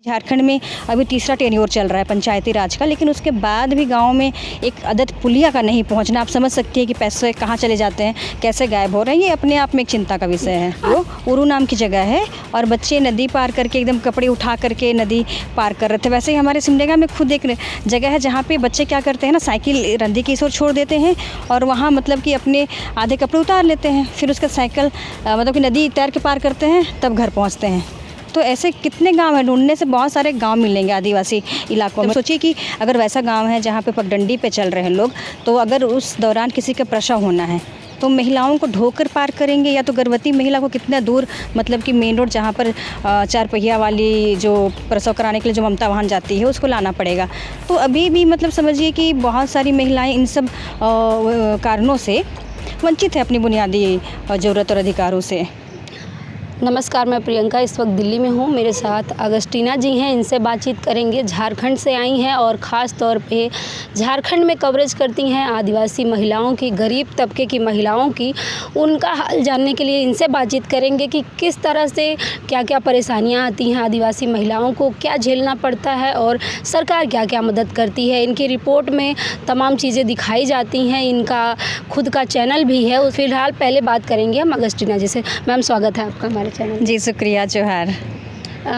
झारखंड में अभी तीसरा टेन्योर चल रहा है पंचायती राज का, लेकिन उसके बाद भी गांव में एक अदद पुलिया का नहीं पहुंचना। आप समझ सकती हैं कि पैसे कहां चले जाते हैं, कैसे गायब हो रहे हैं। ये अपने आप में एक चिंता का विषय है। वो उरू नाम की जगह है और बच्चे नदी पार करके एकदम कपड़े उठा करके नदी पार कर रहे थे। वैसे ही हमारे सिमडेगा में खुद एक जगह है जहाँ पर बच्चे क्या करते हैं ना, साइकिल नदी की इस ओर छोड़ देते हैं और वहाँ मतलब कि अपने आधे कपड़े उतार लेते हैं, फिर उसका साइकिल मतलब कि नदी तैर के पार करते हैं, तब घर पहुँचते हैं। तो ऐसे कितने गांव हैं, ढूंढने से बहुत सारे गांव मिलेंगे आदिवासी इलाकों में। सोचिए कि अगर वैसा गांव है जहां पे पगडंडी पे चल रहे हैं लोग, तो अगर उस दौरान किसी का प्रसव होना है तो महिलाओं को ढोकर पार करेंगे, या तो गर्भवती महिला को कितना दूर मतलब कि मेन रोड जहाँ पर 4 पहिया वाली जो प्रसव कराने के लिए जो ममता वाहन जाती है उसको लाना पड़ेगा। तो अभी भी मतलब समझिए कि बहुत सारी महिलाएँ इन सब कारणों से वंचित है अपनी बुनियादी ज़रूरत और अधिकारों से। नमस्कार, मैं प्रियंका इस वक्त दिल्ली में हूँ। मेरे साथ अगस्टीना जी हैं, इनसे बातचीत करेंगे। झारखंड से आई हैं और ख़ास तौर पे झारखंड में कवरेज करती हैं आदिवासी महिलाओं की, गरीब तबके की महिलाओं की। उनका हाल जानने के लिए इनसे बातचीत करेंगे कि किस तरह से क्या क्या परेशानियाँ आती हैं आदिवासी महिलाओं को, क्या झेलना पड़ता है और सरकार क्या क्या मदद करती है। इनकी रिपोर्ट में तमाम चीज़ें दिखाई जाती हैं, इनका खुद का चैनल भी है। फ़िलहाल पहले बात करेंगे हम अगस्टीना जी से। मैम, स्वागत है आपका हमारे चैनल। जी शुक्रिया, जोहार।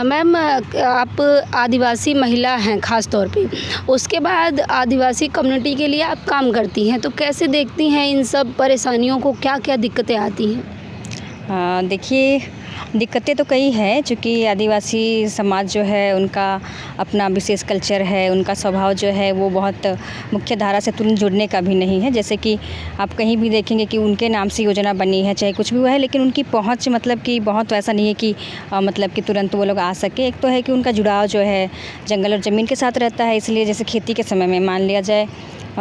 मैम, आप आदिवासी महिला हैं ख़ास तौर पे, उसके बाद आदिवासी कम्युनिटी के लिए आप काम करती हैं, तो कैसे देखती हैं इन सब परेशानियों को, क्या क्या दिक्कतें आती हैं? देखिए, दिक्कतें तो कई हैं, चूँकि आदिवासी समाज जो है उनका अपना विशेष कल्चर है, उनका स्वभाव जो है वो बहुत मुख्य धारा से तुरंत जुड़ने का भी नहीं है। जैसे कि आप कहीं भी देखेंगे कि उनके नाम से योजना बनी है, चाहे कुछ भी हुआ है, लेकिन उनकी पहुंच मतलब कि बहुत वैसा नहीं है कि मतलब कि तुरंत वो लोग आ सके। एक तो है कि उनका जुड़ाव जो है जंगल और ज़मीन के साथ रहता है, इसलिए जैसे खेती के समय में मान लिया जाए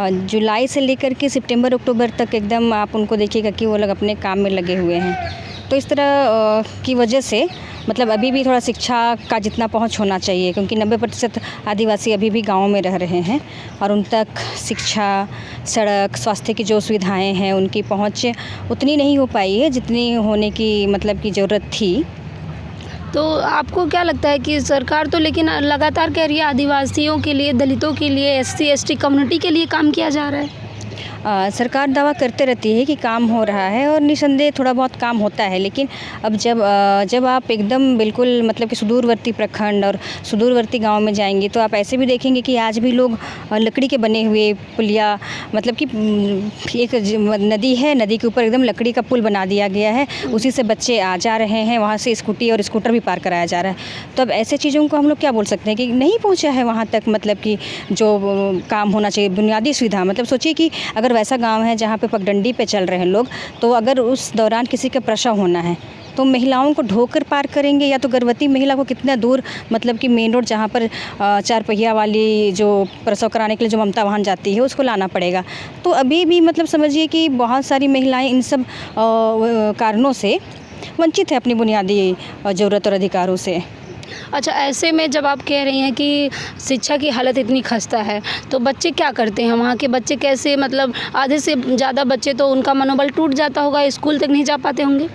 जुलाई से लेकर के सितंबर अक्टूबर तक एकदम आप उनको देखिएगा कि वो लोग अपने काम में लगे हुए हैं। तो इस तरह की वजह से मतलब अभी भी थोड़ा शिक्षा का जितना पहुंच होना चाहिए, क्योंकि 90% आदिवासी अभी भी गाँव में रह रहे हैं और उन तक शिक्षा, सड़क, स्वास्थ्य की जो सुविधाएं हैं उनकी पहुंच उतनी नहीं हो पाई है जितनी होने की मतलब की ज़रूरत थी। तो आपको क्या लगता है कि सरकार तो लेकिन लगातार कह रही है आदिवासियों के लिए, दलितों के लिए, SC ST कम्युनिटी के लिए काम किया जा रहा है? सरकार दावा करते रहती है कि काम हो रहा है और निसंदेह थोड़ा बहुत काम होता है, लेकिन अब जब आप एकदम बिल्कुल मतलब कि सुदूरवर्ती प्रखंड और सुदूरवर्ती गांव में जाएंगे तो आप ऐसे भी देखेंगे कि आज भी लोग लकड़ी के बने हुए पुलिया मतलब कि एक नदी है, नदी के ऊपर एकदम लकड़ी का पुल बना दिया गया है, उसी से बच्चे आ जा रहे हैं, वहाँ से स्कूटी और स्कूटर भी पार कराया जा रहा है। तो अब ऐसे चीज़ों को हम लोग क्या बोल सकते हैं कि नहीं पहुँचा है वहाँ तक मतलब कि जो काम होना चाहिए, बुनियादी सुविधा। मतलब सोचिए कि अगर वैसा गांव है जहाँ पे पगडंडी पे चल रहे हैं लोग, तो अगर उस दौरान किसी का प्रसव होना है तो महिलाओं को ढोकर पार करेंगे, या तो गर्भवती महिला को कितना दूर मतलब कि मेन रोड जहाँ पर 4 पहिया वाली जो प्रसव कराने के लिए जो ममता वाहन जाती है उसको लाना पड़ेगा। तो अभी भी मतलब समझिए कि बहुत सारी महिलाएं इन सब कारणों से वंचित है अपनी बुनियादी ज़रूरत और अधिकारों से। अच्छा, ऐसे में जब आप कह रही हैं कि शिक्षा की हालत इतनी खस्ता है, तो बच्चे क्या करते हैं? वहाँ के बच्चे कैसे, मतलब आधे से ज़्यादा बच्चे तो उनका मनोबल टूट जाता होगा, स्कूल तक नहीं जा पाते होंगे?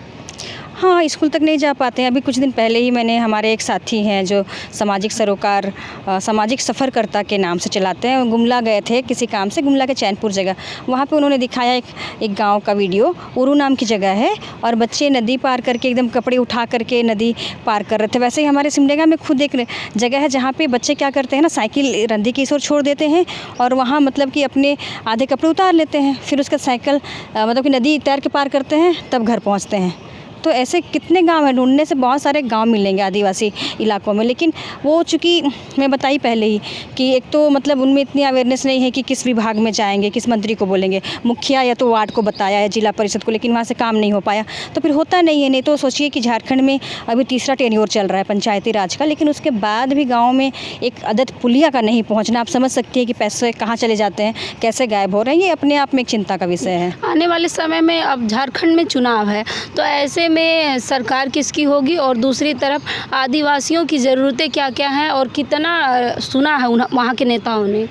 हाँ, स्कूल तक नहीं जा पाते हैं। अभी कुछ दिन पहले ही मैंने, हमारे एक साथी हैं जो सामाजिक सरोकार सामाजिक सफ़रकर्ता के नाम से चलाते हैं, गुमला गए थे किसी काम से, गुमला के चैनपुर जगह। वहाँ पे उन्होंने दिखाया एक गांव का वीडियो, उरू नाम की जगह है और बच्चे नदी पार करके एकदम कपड़े उठा करके नदी पार कर रहे थे। वैसे ही हमारे सिमडेगा में खुद एक जगह है जहाँ पर बच्चे क्या करते हैं ना, साइकिल नदी की इस ओर छोड़ देते हैं और वहाँ मतलब कि अपने आधे कपड़े उतार लेते हैं, फिर उसका साइकिल मतलब कि नदी तैर के पार करते हैं, तब घर पहुँचते हैं। तो ऐसे कितने गांव हैं, ढूंढने से बहुत सारे गांव मिलेंगे आदिवासी इलाकों में, लेकिन वो चूँकि मैं बताई पहले ही कि एक तो मतलब उनमें इतनी अवेयरनेस नहीं है कि किस विभाग में जाएंगे, किस मंत्री को बोलेंगे, मुखिया या तो वार्ड को बताया है, जिला परिषद को, लेकिन वहाँ से काम नहीं हो पाया, तो फिर होता नहीं है। नहीं तो सोचिए कि झारखंड में अभी तीसरा टेन्योर चल रहा है पंचायती राज का, लेकिन उसके बाद भी गाँव में एक अदद पुलिया का नहीं पहुँचना। आप समझ सकती हैं कि पैसे कहाँ चले जाते हैं, कैसे गायब हो रहे हैं। ये अपने आप में एक चिंता का विषय है। आने वाले समय में अब झारखंड में चुनाव है, तो ऐसे में सरकार किसकी होगी, और दूसरी तरफ आदिवासियों की ज़रूरतें क्या क्या हैं और कितना सुना है वहाँ के नेताओं ने?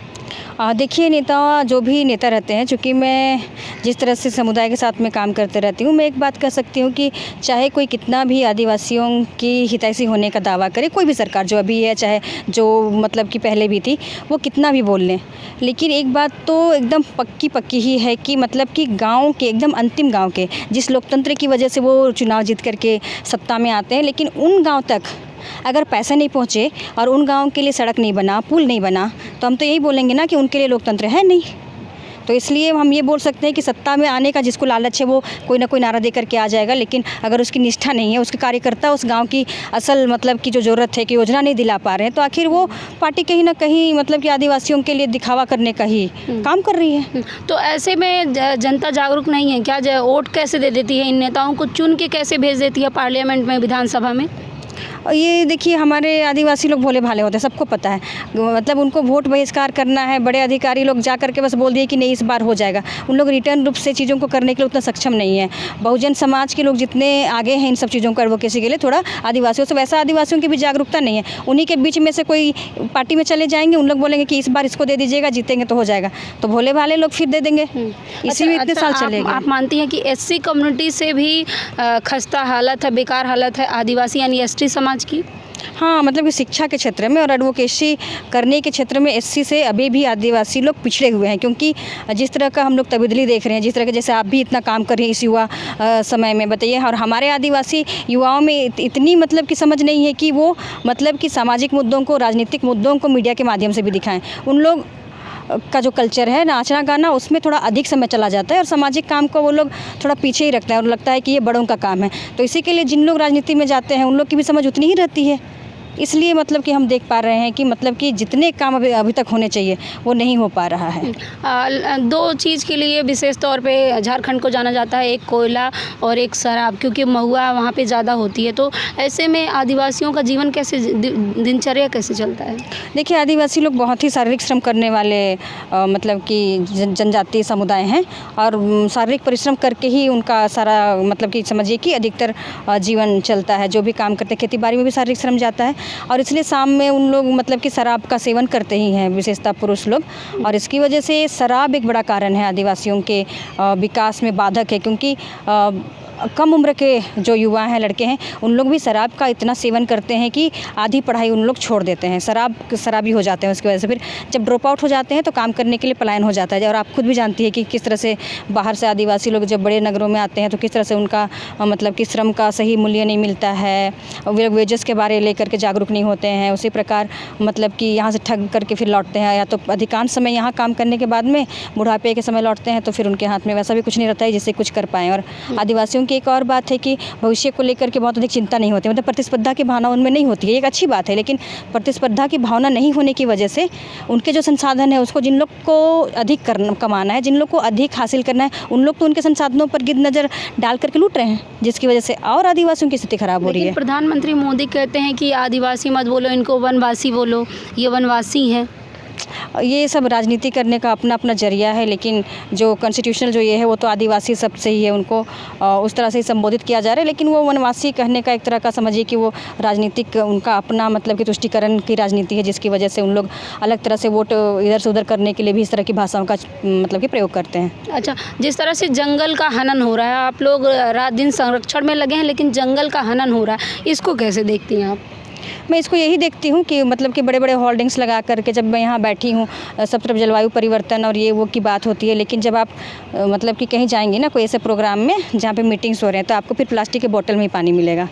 देखिए, नेता जो भी नेता रहते हैं, चूँकि मैं जिस तरह से समुदाय के साथ में काम करते रहती हूँ, मैं एक बात कह सकती हूँ कि चाहे कोई कितना भी आदिवासियों की हितैषी होने का दावा करे, कोई भी सरकार जो अभी है, चाहे जो मतलब कि पहले भी थी, वो कितना भी बोल लें, लेकिन एक बात तो एकदम पक्की ही है कि मतलब कि गाँव के एकदम अंतिम गाँव के जिस लोकतंत्र की वजह से वो चुनाव जीत करके सत्ता में आते हैं, लेकिन उन गाँव तक अगर पैसे नहीं पहुँचे और उन गाँव के लिए सड़क नहीं बना, पुल नहीं बना, तो हम तो यही बोलेंगे ना कि उनके लिए लोकतंत्र है नहीं। तो इसलिए हम ये बोल सकते हैं कि सत्ता में आने का जिसको लालच है, वो कोई ना कोई नारा दे करके आ जाएगा, लेकिन अगर उसकी निष्ठा नहीं है, उसके कार्यकर्ता उस गांव की असल मतलब की जो ज़रूरत है कि योजना नहीं दिला पा रहे हैं, तो आखिर वो पार्टी कहीं ना कहीं मतलब कि आदिवासियों के लिए दिखावा करने का ही काम कर रही है। तो ऐसे में जनता जागरूक नहीं है क्या? वोट कैसे दे देती है इन नेताओं को, चुन के कैसे भेज देती है पार्लियामेंट में, विधानसभा में? और ये देखिए, हमारे आदिवासी लोग भोले भाले होते हैं, सबको पता है। मतलब उनको वोट बहिष्कार करना है, बड़े अधिकारी लोग जा करके बस बोल दिए कि नहीं इस बार हो जाएगा। उन लोग रिटर्न रूप से चीज़ों को करने के लिए उतना सक्षम नहीं है। बहुजन समाज के लोग जितने आगे हैं इन सब चीज़ों को एडवोकेसी के लिए, थोड़ा आदिवासियों से वैसा आदिवासियों की भी जागरूकता नहीं है। उन्हीं के बीच में से कोई पार्टी में चले जाएंगे, उन लोग बोलेंगे कि इस बार इसको दे दीजिएगा, जीतेंगे तो हो जाएगा, तो भोले भाले लोग फिर दे देंगे। इसी में इतने साल चलेगा। आप मानती हैं कि एससी कम्युनिटी से भी खस्ता हालत है, बेकार हालत है आदिवासी यानी एसटी समाज की? हाँ, मतलब कि शिक्षा के क्षेत्र में और एडवोकेसी करने के क्षेत्र में एससी से अभी भी आदिवासी लोग पिछड़े हुए हैं, क्योंकि जिस तरह का हम लोग तब्दीली देख रहे हैं, जिस तरह के जैसे आप भी इतना काम कर रही हैं इस युवा समय में, बताइए। और हमारे आदिवासी युवाओं में इतनी मतलब की समझ नहीं है कि वो मतलब कि सामाजिक मुद्दों को, राजनीतिक मुद्दों को मीडिया के माध्यम से भी दिखाएं। उन लोग का जो कल्चर है, नाचना गाना, उसमें थोड़ा अधिक समय चला जाता है और सामाजिक काम को वो लोग थोड़ा पीछे ही रखते हैं और लगता है कि ये बड़ों का काम है। तो इसी के लिए जिन लोग राजनीति में जाते हैं उन लोग की भी समझ उतनी ही रहती है। इसलिए मतलब कि हम देख पा रहे हैं कि मतलब कि जितने काम अभी तक होने चाहिए वो नहीं हो पा रहा है। दो चीज़ के लिए विशेष तौर पे झारखंड को जाना जाता है, एक कोयला और एक शराब, क्योंकि महुआ वहाँ पे ज़्यादा होती है। तो ऐसे में आदिवासियों का जीवन कैसे, दिनचर्या कैसे चलता है? देखिए, आदिवासी लोग बहुत ही शारीरिक श्रम करने वाले मतलब कि जनजातीय समुदाय हैं और शारीरिक परिश्रम करके ही उनका सारा मतलब कि समझिए कि अधिकतर जीवन चलता है। जो भी काम करते हैं, खेती बाड़ी में भी शारीरिक श्रम जाता है और इसलिए शाम में उन लोग मतलब कि शराब का सेवन करते ही हैं, विशेषतः पुरुष लोग। और इसकी वजह से शराब एक बड़ा कारण है आदिवासियों के विकास में बाधक है, क्योंकि कम उम्र के जो युवा हैं, लड़के हैं, उन लोग भी शराब का इतना सेवन करते हैं कि आधी पढ़ाई उन लोग छोड़ देते हैं, शराबी हो जाते हैं। उसकी वजह से फिर जब ड्रॉप आउट हो जाते हैं तो काम करने के लिए पलायन हो जाता है। और आप खुद भी जानती है कि किस तरह से बाहर से आदिवासी लोग जब बड़े नगरों में आते हैं तो किस तरह से उनका मतलब कि श्रम का सही मूल्य नहीं मिलता है, वे वेजेस के बारे लेकर के जागरूक नहीं होते हैं। उसी प्रकार मतलब कि यहाँ से ठग करके फिर लौटते हैं, या तो अधिकांश समय यहाँ काम करने के बाद में बुढ़ापे के समय लौटते हैं तो फिर उनके हाथ में वैसा भी कुछ नहीं रहता है जिससे कुछ कर पाएँ। और आदिवासियों एक और बात है कि भविष्य को लेकर के बहुत अधिक चिंता नहीं होती, मतलब प्रतिस्पर्धा की भावना उनमें नहीं होती है। एक अच्छी बात है, लेकिन प्रतिस्पर्धा की भावना नहीं होने की वजह से उनके जो संसाधन है उसको जिन लोग को अधिक कमाना है, जिन लोग को अधिक हासिल करना है, उन लोग तो उनके संसाधनों पर गिद्ध नज़र डाल करके लूट रहे हैं, जिसकी वजह से और आदिवासियों की स्थिति खराब हो रही है। प्रधानमंत्री मोदी कहते हैं कि आदिवासी मत बोलो, इनको वनवासी बोलो, ये वनवासी हैं। ये सब राजनीति करने का अपना अपना जरिया है, लेकिन जो कॉन्स्टिट्यूशनल जो ये है वो तो आदिवासी सबसे ही है, उनको उस तरह से ही संबोधित किया जा रहा है। लेकिन वो वनवासी कहने का एक तरह का समझिए कि वो राजनीतिक उनका अपना मतलब कि तुष्टीकरण की राजनीति है, जिसकी वजह से उन लोग अलग तरह से वोट इधर से उधर करने के लिए भी इस तरह की भाषाओं का मतलब कि प्रयोग करते हैं। अच्छा, जिस तरह से जंगल का हनन हो रहा है, आप लोग रात दिन संरक्षण में लगे हैं, लेकिन जंगल का हनन हो रहा है, इसको कैसे देखती हैं आप? मैं इसको यही देखती हूँ कि मतलब कि बड़े बड़े होर्डिंग्स लगा करके जब मैं यहाँ बैठी हूँ, सब तरफ जलवायु परिवर्तन और ये वो की बात होती है, लेकिन जब आप मतलब कि कहीं जाएंगे ना कोई ऐसे प्रोग्राम में जहाँ पे मीटिंग्स हो रहे हैं तो आपको फिर प्लास्टिक के बोतल में ही पानी मिलेगा।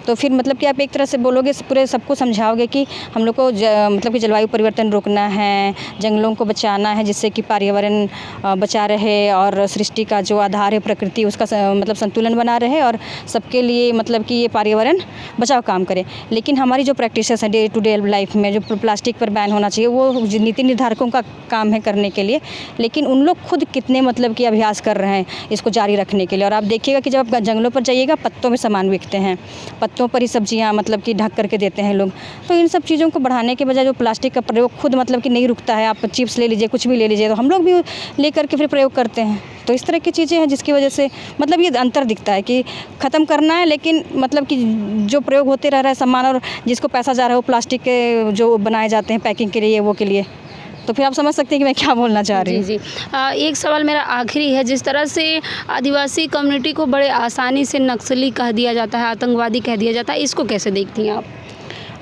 तो फिर मतलब कि आप एक तरह से बोलोगे, पूरे सबको समझाओगे कि हम लोग को मतलब कि जलवायु परिवर्तन रोकना है, जंगलों को बचाना है, जिससे कि पर्यावरण बचा रहे और सृष्टि का जो आधार है प्रकृति उसका मतलब संतुलन बना रहे और सबके लिए मतलब कि ये पर्यावरण बचाव काम करे। लेकिन हमारी जो प्रैक्टिसेस है डे टू डे लाइफ में, जो प्लास्टिक पर बैन होना चाहिए, वो नीति निर्धारकों का काम है करने के लिए, लेकिन उन लोग खुद कितने मतलब कि अभ्यास कर रहे हैं इसको जारी रखने के लिए। और आप देखिएगा कि जब आप जंगलों पर जाइएगा, पत्तों में सामान बिकते हैं, पत्तों पर ही सब्जियां मतलब कि ढक करके देते हैं लोग। तो इन सब चीज़ों को बढ़ाने के बजाय जो प्लास्टिक का प्रयोग खुद मतलब कि नहीं रुकता है, आप चिप्स ले लीजिए, कुछ भी ले लीजिए, तो हम लोग भी ले करके फिर प्रयोग करते हैं। तो इस तरह की चीज़ें हैं जिसकी वजह से मतलब ये अंतर दिखता है कि ख़त्म करना है, लेकिन मतलब कि जो प्रयोग होते रह रहा है सामान और जिसको पैसा जा रहा है वो प्लास्टिक के जो बनाए जाते हैं पैकिंग के लिए, वो के लिए, तो फिर आप समझ सकते हैं कि मैं क्या बोलना चाह रही जी हूँ। जी। एक सवाल मेरा आखिरी है, जिस तरह से आदिवासी कम्युनिटी को बड़े आसानी से नक्सली कह दिया जाता है, आतंकवादी कह दिया जाता है, इसको कैसे देखती हैं आप?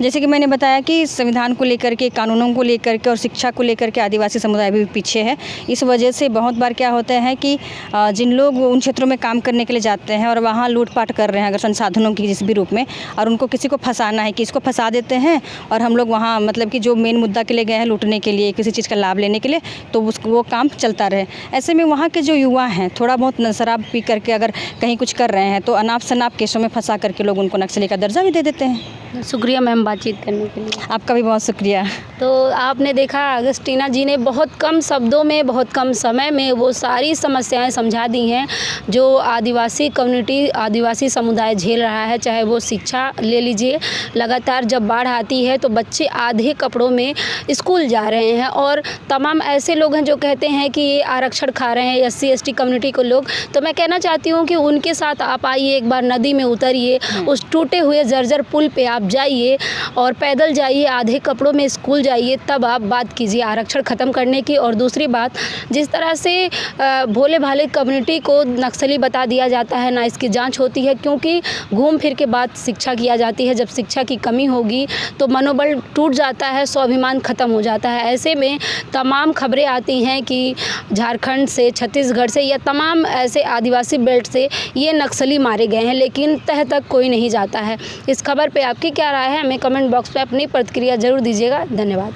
जैसे कि मैंने बताया कि संविधान को लेकर के, कानूनों को लेकर के और शिक्षा को लेकर के आदिवासी समुदाय भी पीछे है। इस वजह से बहुत बार क्या होता है कि जिन लोग उन क्षेत्रों में काम करने के लिए जाते हैं और वहाँ लूटपाट कर रहे हैं अगर संसाधनों की जिस भी रूप में, और उनको किसी को फंसाना है कि इसको फंसा देते हैं और हम लोग वहाँ मतलब कि जो मेन मुद्दा के लिए गए हैं लूटने के लिए, किसी चीज़ का लाभ लेने के लिए, तो वो काम चलता रहे। ऐसे में वहाँ के जो युवा हैं थोड़ा बहुत शराब पी करके अगर कहीं कुछ कर रहे हैं तो अनाप शनाप केसों में फंसा करके लोग उनको नक्सली का दर्जा भी दे देते हैं। शुक्रिया मैम बातचीत करने के लिए। आपका भी बहुत शुक्रिया। तो आपने देखा अगस्टीना जी ने बहुत कम शब्दों में, बहुत कम समय में वो सारी समस्याएं समझा दी हैं जो आदिवासी कम्युनिटी, आदिवासी समुदाय झेल रहा है। चाहे वो शिक्षा ले लीजिए, लगातार जब बाढ़ आती है तो बच्चे आधे कपड़ों में स्कूल जा रहे हैं, और तमाम ऐसे लोग हैं जो कहते हैं कि ये आरक्षण खा रहे हैं SC ST कम्युनिटी को लोग। तो मैं कहना चाहती हूँ कि उनके साथ आप आइए, एक बार नदी में उतरिए, उस टूटे हुए जर्जर पुल पे आप जाइए और पैदल जाइए, आधे कपड़ों में स्कूल जाइए, तब आप बात कीजिए आरक्षण ख़त्म करने की। और दूसरी बात, जिस तरह से भोले भाले कम्युनिटी को नक्सली बता दिया जाता है, ना इसकी जांच होती है, क्योंकि घूम फिर के बाद शिक्षा किया जाती है। जब शिक्षा की कमी होगी तो मनोबल टूट जाता है, स्वाभिमान ख़त्म हो जाता है। ऐसे में तमाम खबरें आती हैं कि झारखंड से, छत्तीसगढ़ से या तमाम ऐसे आदिवासी बेल्ट से ये नक्सली मारे गए हैं, लेकिन तह तक कोई नहीं जाता है। इस खबर पर आपकी क्या राय है? हमें कमेंट बॉक्स में अपनी प्रतिक्रिया ज़रूर दीजिएगा। धन्यवाद।